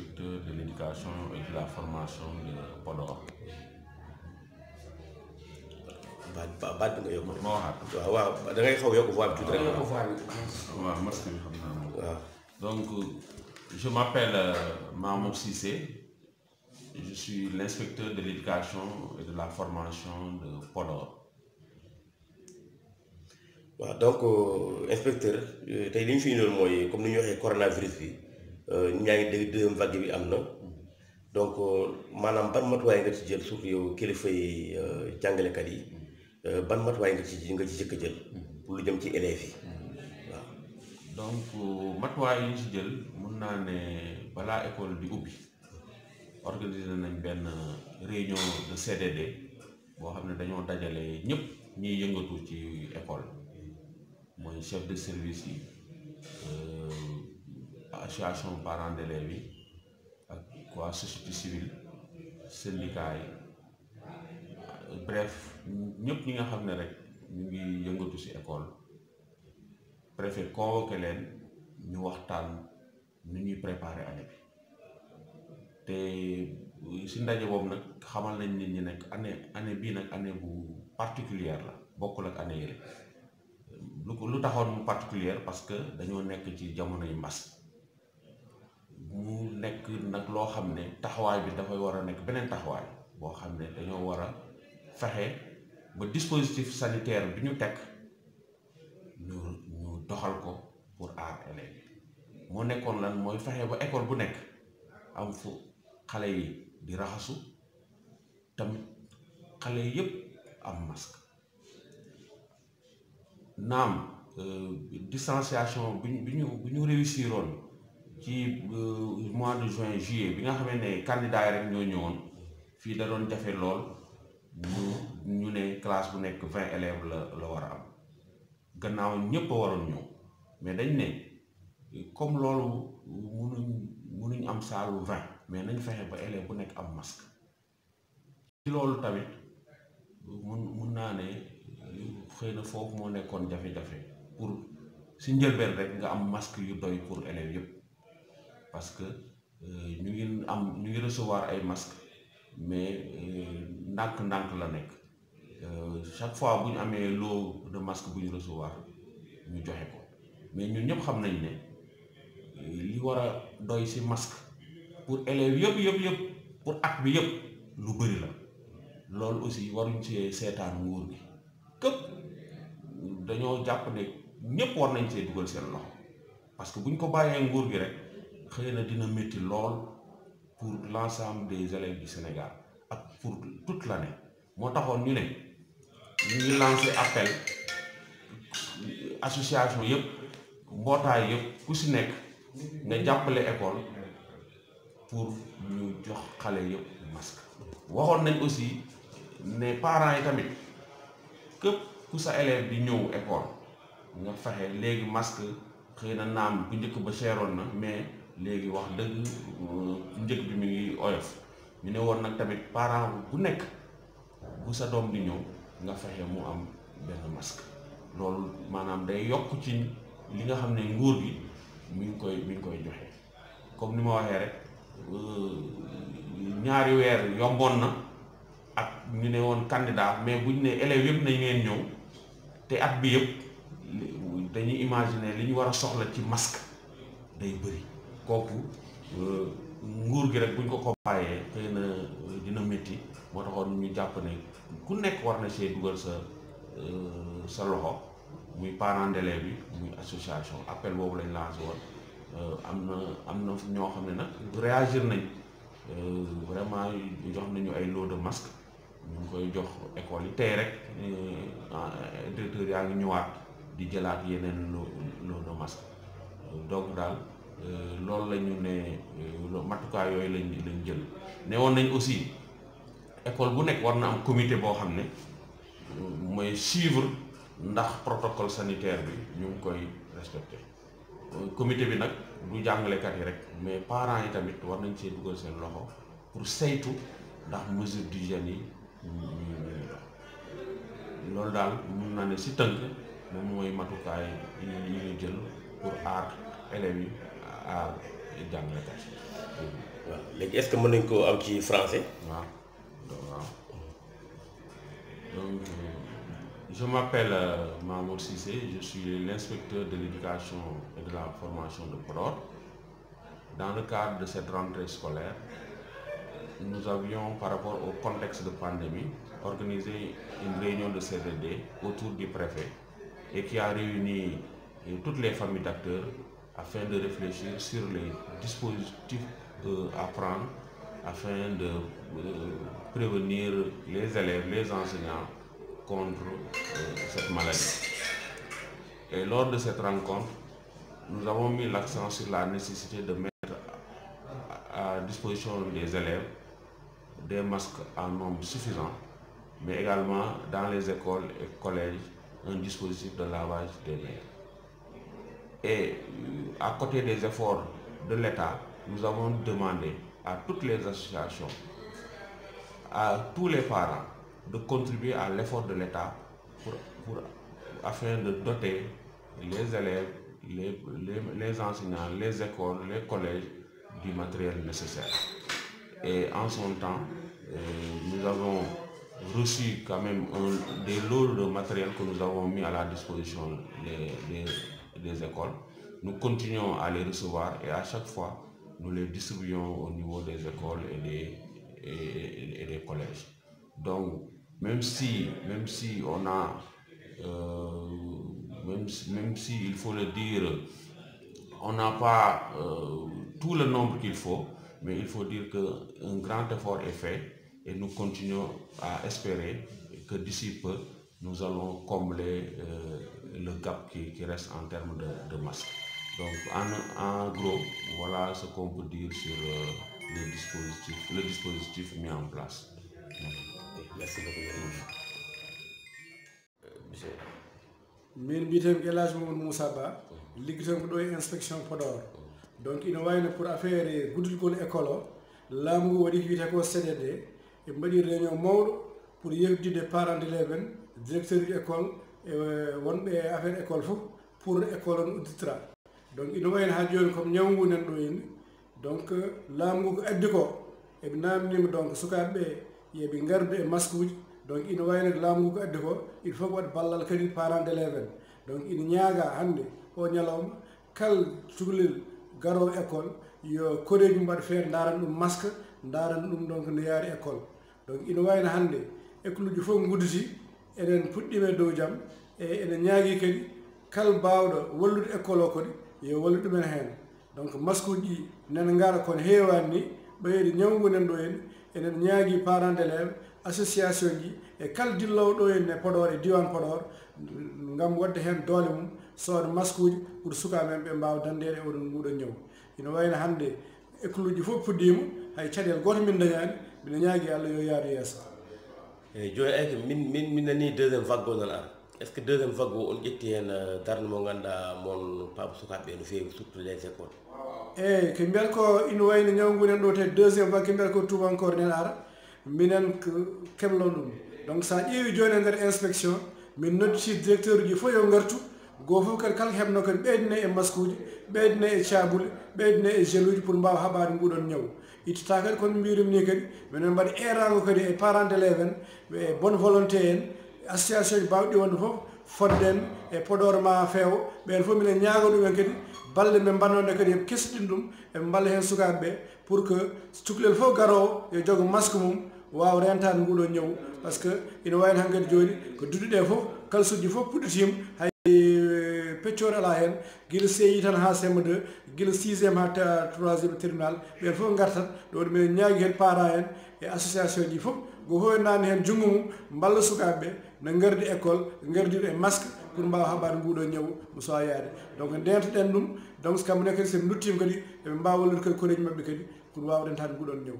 inspecteur de l'éducation et de la formation de Podor. baat nga yokk. ma waxaat. waaw da ngay xaw yokk voix bi tuuti rek. waaw masque bi xam naa moom. Donc je m'appelle Mamour Cissé, je suis l'inspecteur de l'éducation et de la formation de Podor. waaw donc inspecteur tey li ñu fi indiloon mooy comme ni ñu waxee coronavirus bi ñaa ngi dégg deuxième vague bi am na donc maanaam ban matuwaay nga ci jël surtout yow kilifa yi jàngalekat yi ban matuwaay nga ci jëkk jël pour lu jëm ci élèves yi waaw. donc matuwaay yi ñu ci jël mun naa ne balaa école di ubbi organiser nañ benn réunion de CDD boo xam ne dañoo dajale ñëpp ñiy yëngatu ci école mooy chef de service yi association parents d'élèves yi ak waa société civile syndicat yi bref ñëpp ñi nga xam ne rek ñu ngi yëngatu ci école préfet convoqué leen ñu waxtaan nu ñuy préparer année bi te ci ndaje boobu nag xamal nañ nit ñi nekk année bii nag année bu particulière la bokkul ak année yële lu taxoon mu particulière parce que dañoo nekk ci jamonoy mbas mu nekk nag loo xam ne taxawaay bi dafay war a nekk beneen taxawaay boo xam ne dañoo war a fexe ba dispositif sanitaire bi ñu teg ñu doxal ko pour aar élèves yi moo nekkoon lan mooy fexe ba école bu nekk am fu xale yi di raxasu tamit xale yépp am masque naam distanciation bi ñu réussiroon ci mois de juin juillet bi nga xamee ne candidats yi rek ñoo ñëwoon fii da doon jafe lool ñu ne classe bu nekk 20 élèves la war a am gannaaw ñëpp a waroon ñëw mais dañ ne comme loolu munuñ am saalu 20 mais nañ fexe ba élève bu nekk am masque ci loolu tamit mun naa ne xëy na foofu moo nekkoon jafe-jafe pour si njëlbeen rek nga am masque yu doy pour élèves yëpp parce que ñu ngi recevoir ay masques mais ndànk-ndànk la nekk chaque fois bu ñu amee lot de masque bu ñu recevoir ñu joxe ko mais ñun ñëpp xam nañ ne li war a doy ci masque pour élèves yëpp pour at bi yëpp lu bëri la loolu aussi waruñ ci seetaan nguur gi këpp dañoo jàpp ne ñëpp war nañ see dugal seen loxo parce que buñ ko bàyyee nguur gi rek xëy na dina métti lool pour l'ensemble des élèves du Sénégal ak pour toute l'année moo taxoon ñu ne ñu ngi lancé appel association yëpp mbootaay yëpp ku si nekk nga jàppale école pour ñu jox xale yëpp masque waxoon nañ aussi ne parents yi tamit képp ku sa élève di ñëw école nga fexe léegi masque xëy na naam bu njëkk ba seeroon na mais léegi wax dëgg njëg bi mi ngi oyof ñu ne woon nag tamit parent bu nekk bu sa doom di ñëw nga fexe mu am benn masque loolu maanaam day yokk ci li nga xam ne nguur gi mi ngi koy joxe comme ni ma waxee rek ñaari weer yomboon na ak ñu ne woon candidat mais buñ ne élèves yëpp nañ ngeen ñëw te at bi yëpp dañuy imaginer li ñu war a soxla ci masque day bëri kooku nguur gi rek buñ ko bàyyee xëy na dina métti moo taxoon ñu jàpp ne ku nekk war na see dugal sa loxo muy parents d'élèves bi muy association appel boobu lañ lancé woon am na ñoo xam ne nag réagir nañ vraiment jox nañu ay lot de masque ñu ngi koy jox école yi tey rek directeur yaa ngi ñëwaat di jëlaat yeneen lot de masque donc daal loolu la ñu ne matukaay yooyu lañ jël ne woon nañ aussi école bu nekk war na am comité boo xam ne mooy suivre ndax protocole sanitaire bi ñu ngi koy respecté comité bi nag du jàngalekat yi rek mais parents yi tamit war nañ see dugal seen loxo pour saytu ndax mesure d'hygiène yi ñu dox loolu daal mun naa ne si tënk moom mooy matukaay yi ñu jël pour aar élèves yi aar jàngalekat yi est-ce que mën nañ ko am ci français? Donc, je m'appelle Mamour Cissé, je suis l'inspecteur de l'éducation et de la formation de Podor. Dans le cadre de cette rentrée scolaire, nous avions, par rapport au contexte de pandémie, organisé une réunion de CVD autour du préfet et qui a réuni toutes les familles d'acteurs afin de réfléchir sur les dispositifs à prendre afin de prévenir les élèves, les enseignants contre cette maladie. Et lors de cette rencontre, nous avons mis l'accent sur la nécessité de mettre à disposition des élèves des masques en nombre suffisant, mais également dans les écoles et collèges un dispositif de lavage des mains. Et à côté des efforts de l'État, nous avons demandé à toutes les associations, à tous les parents, de contribuer à l'effort de l'État afin de doter les élèves, les enseignants, les écoles, les collèges du matériel nécessaire. Et en son temps, nous avons reçu quand même des lots de matériel que nous avons mis à la disposition des écoles. Nous continuons à les recevoir et à chaque fois, nous les distribuons au niveau des écoles et des collèges. Donc, même si on a, même si il faut le dire, on n'a pas tout le nombre qu'il faut, mais il faut dire qu'un grand effort est fait et nous continuons à espérer que d'ici peu, nous allons combler le gap qui reste en termes de masques. Donc, en gros, voilà ce qu'on peut dire sur le dispositif mis en place. Merci beaucoup. Monsieur. Min bitem Elhadji Mamadou Moussa Ba, liggiton ko ɗo inspection Podor. Donc ina wayno pour affaire guddulgol école o, laamu ngu waɗi ko wiyete ko CDD, e mbaɗi réunion mawɗo pour yewtidde parents d'élèves en, directeur de école e wonɓe affaire école fof pour école on udditira. Donc ina wayno ha joni comme ñawngu nan ɗo henni, donc laamu ngu ko addi ko eɓe namdima donc sukaɓeɓe yeɓe gardu e masque uji. Donc ina wayno laamu ngu ko addi ko il faut ko waɗa ballal kadi parents d'élèves en. Donc ina ñaaga hannde o ñalawma kal cukalel garowo école yo koreji mbaɗa feere daran ɗum masque, daran ɗum donc no yaari école. Donc ina wayno hannde école uji fof gudditi enen puɗɗima e dow jaam e enen ñaagui kadi kal bawɗo wallude école o kadi yo wallu ɗumen hen. Donc masque uji ɗi nana gara kono heewani ni ɓeyde ñawngu nan ɗo hen enen ñaagui parents d'élèves, association ji e kala dillowo ɗo en e Podor e diwan Podor ngam wadde hen doole mum sooda masque uji pour sukaɓe men ɓe mbawa dandede e oɗon nguɗon ñaw. Ina wayno hannde école uji fof puɗɗima hay caɗele goto min dañani, mbiɗa ñaagui Allah yo yaadu yeeso. Eyyi joni ayke min nani deuxiéme vague o nan ara, est ce que deuxiéme vague o on ƴetti hen darde mo ganduɗa mon paaba sukaɓeɓe no fewi surtout les écoles? Eyyi ko mbiyata ko ina wayno ñawngu nen ɗo te deuxiéme vague ko mbiyata ko tubankore nen ara minen ko kemlon ɗum. Donc sa ƴeewi joni e nder inspection min nodditi directeur uji fof yo gartu, go fof kadi kala hebno kadi ɓeydine e masque uji, ɓeydine e cabule, ɓeydine e gel uji pour mbawa haɓade nguɗon ñaw. Ittata kadi kono mbirum ni kadi minen mbaɗi erago kadi e parents d'élèves en e bonne volonté en association ji bawɗi wonde fof fodden e Podor ma feewo ɓen fof minen ñaago ɗumen kadi balle ɓe mbannode kadi eɓe kesɗin ɗum eɓe mballa hen sukaɓeɓe pour que cukalel fof garowo yo jogo masque mum wawa rentade nguɗon ñawu. Par ce que ina wayno han kadi joni ko duɗuɗe fof kalsuji fof puɗɗitima hay peccore ala hen guila CI tan ha CM2 guila 6e ha 3e terminal ɓen fof gartat ɗo minen ñaagui hen parents en e association ji fof go fof en nani hen junggo mum mballa sukaɓeɓe no gardi école gardiɗo e masque pour mbawa haɓade nguɗon ñawu mo sowa yaade. Donc ndetoɗen ɗum donc kamɓene kadi soɓe duttima kadi eɓe mbawa wallude kadi koreji mabɓe kadi pour wawa rentade nguɗon ñawu.